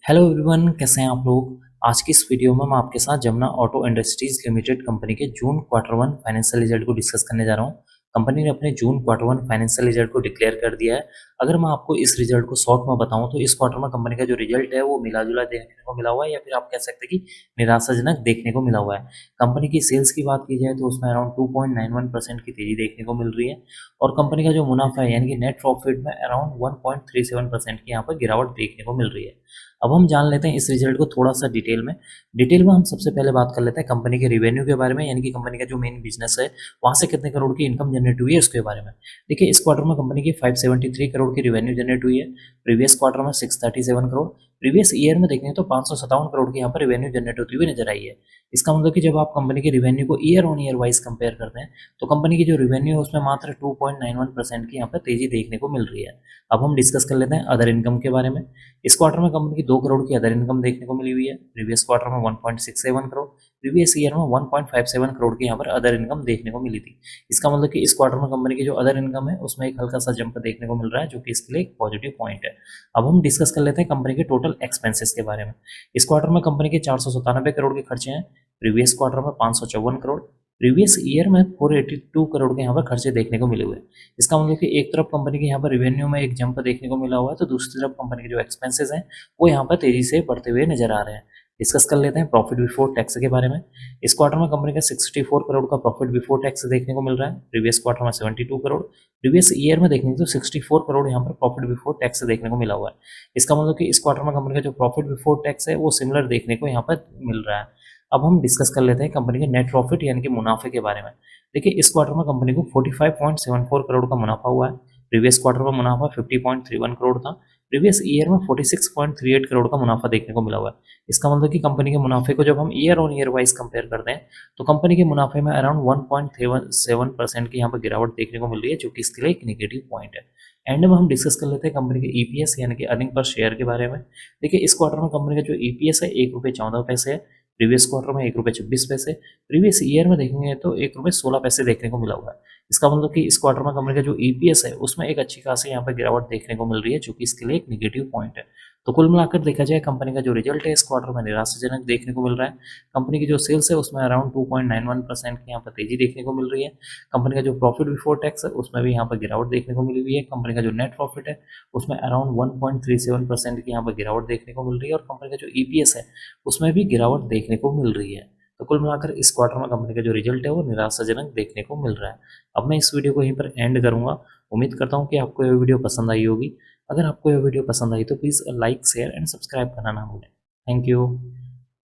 Hello everyone, कैसे हैं आप लोग। आज की इस वीडियो में मैं आपके साथ Jamna auto industries limited company के June quarter one financial result को डिस्कस करने जा रहा हूं। कंपनी ने अपने June quarter one financial result को डिक्लेयर कर दिया है। अगर मैं आपको इस रिजल्ट को शॉर्ट में बताऊं तो इस क्वार्टर में कंपनी का जो रिजल्ट है वो मिला जुला देखने को मिला हुआ है, या फिर आप कह सकते हैं कि निराशाजनक देखने को मिला हुआ है। कंपनी की सेल्स की बात की जाए तो उसमें अराउंड 2.91% की तेजी देखने को मिल रही है, और कंपनी का जो मुनाफा है यानी कि नेट प्रॉफिट में अराउंड 1.37% की यहाँ पर गिरावट देखने को मिल रही है। अब हम जान लेते हैं इस रिजल्ट को थोड़ा सा डिटेल में हम सबसे पहले बात कर लेते हैं कंपनी के रिवेन्यू के बारे में, यानी कि कंपनी का जो मेन बिजनेस है वहाँ से कितने करोड़ की इनकम जनरेट हुई है उसके बारे में। देखिए, इस क्वार्टर में कंपनी की 573 करोड़ की रिवेन्यू जनरेट हुई है। प्रीवियस क्वार्टर में 637 करोड़, प्रीवियस ईयर में देखें तो 557 करोड़ की यहाँ पर रिवेन्यू जनरेट होती हुई नजर आई है। इसका मतलब कि जब आप कंपनी की रिवेन्यू को year on year wise compare करते हैं तो कंपनी की जो रिवेन्यू है उसमें मात्र 2.91% की यहाँ पर तेजी देखने को मिल रही है। अब हम डिस्कस कर लेते हैं अदर इनकम के बारे में। इस क्वार्टर में कंपनी की 2 करोड़ की अदर इनकम देखने को मिली हुई है। प्रीवियस क्वार्टर में 1.67 करोड़, प्रीवियस ईयर में 1.57 करोड़ की यहाँ पर अदर इनकम देखने को मिली थी। इसका मतलब कि इस क्वार्टर में कंपनी की जो अदर इनकम है उसमें एक हल्का सा जंप देखने को मिल रहा है, जो कि इसके लिए एक पॉजिटिव पॉइंट है। अब हम डिस्कस कर लेते हैं कंपनी के टोटल एक्सपेंसेस के बारे में। इस क्वार्टर में कंपनी के 497 करोड़ के खर्चे हैं। प्रीवियस क्वार्टर में 554 करोड़, प्रीवियस ईयर में 482 करोड़ के यहाँ पर खर्चे देखने को मिले हुए हैं। इसका मतलब कि एक तरफ कंपनी के यहाँ पर रिवेन्यू में एक जंप देखने को मिला हुआ है, तो दूसरी तरफ कंपनी के जो एक्सपेंसेस हैं वो यहाँ पर तेजी से बढ़ते हुए नजर आ रहे हैं। डिस्कस कर लेते हैं प्रॉफिट बिफोर टैक्स के बारे में। इस क्वार्टर में कंपनी का 64 करोड़ का प्रॉफिट बिफोर टैक्स देखने को मिल रहा है। प्रीवियस क्वार्टर में 72 करोड़, प्रीवियस ईयर में देखने तो 64 करोड़ यहाँ पर प्रॉफिट बिफोर टैक्स देखने को मिला हुआ है। इसका मतलब कि इस क्वार्टर में कंपनी का जो प्रॉफिट बिफोर टैक्स है वो सिमिलर देखने को यहाँ पर मिल रहा है। अब हम डिस्कस कर लेते हैं कंपनी के नेट प्रॉफिट यानी कि मुनाफे के बारे में। देखिए, इस क्वार्टर में कंपनी को 45.74 करोड़ का मुनाफा हुआ है। प्रीवियस क्वार्टर में मुनाफा 50.31 करोड़ था। प्रीवियस ईयर में 46.38 करोड़ का मुनाफा देखने को मिला हुआ है। इसका मतलब कि कंपनी के मुनाफे को जब हम year on year wise compare करते हैं तो कंपनी के मुनाफे में अराउंड 1.7% की यहाँ पर गिरावट देखने को मिल रही है, जो कि इसके लिए एक नेगेटिव पॉइंट है। एंड में हम डिस्कस कर लेते हैं कंपनी के ईपीएस यानी कि अर्निंग पर शेयर के बारे में। देखिए, इस क्वार्टर में कंपनी का जो ईपीएस है 1 रुपये 14 पैसे है। प्रीवियस क्वार्टर में 1 रुपये 26 पैसे, प्रीवियस ईयर में देखेंगे तो 1 रुपये 16 पैसे देखने को मिला हुआ है। इसका मतलब कि इस क्वार्टर में कंपनी का जो ईपीएस है उसमें एक अच्छी खासी यहाँ पर गिरावट देखने को मिल रही है, जो कि इसके लिए एक नेगेटिव पॉइंट है। तो कुल मिलाकर देखा जाए कंपनी का जो रिजल्ट है इस क्वार्टर में निराशाजनक देखने को मिल रहा है। कंपनी की जो सेल्स है उसमें अराउंड 2.91% की यहाँ पर तेजी देखने को मिल रही है। कंपनी का जो प्रॉफिट बिफोर टैक्स है उसमें भी यहाँ पर गिरावट देखने को मिली हुई है। कंपनी का जो नेट प्रॉफिट है उसमें अराउंड 1.37% की यहाँ पर गिरावट देखने को मिल रही है, और कंपनी का जो ईपीएस है उसमें भी गिरावट देखने को मिल रही है। तो कुल मिलाकर इस क्वार्टर में कंपनी का जो रिजल्ट है वो निराशाजनक देखने को मिल रहा है। अब मैं इस वीडियो को यहीं पर एंड करूंगा। उम्मीद करता हूँ कि आपको यह वीडियो पसंद आई होगी। अगर आपको यह वीडियो पसंद आई तो please like share and subscribe करना ना भूलें। Thank you.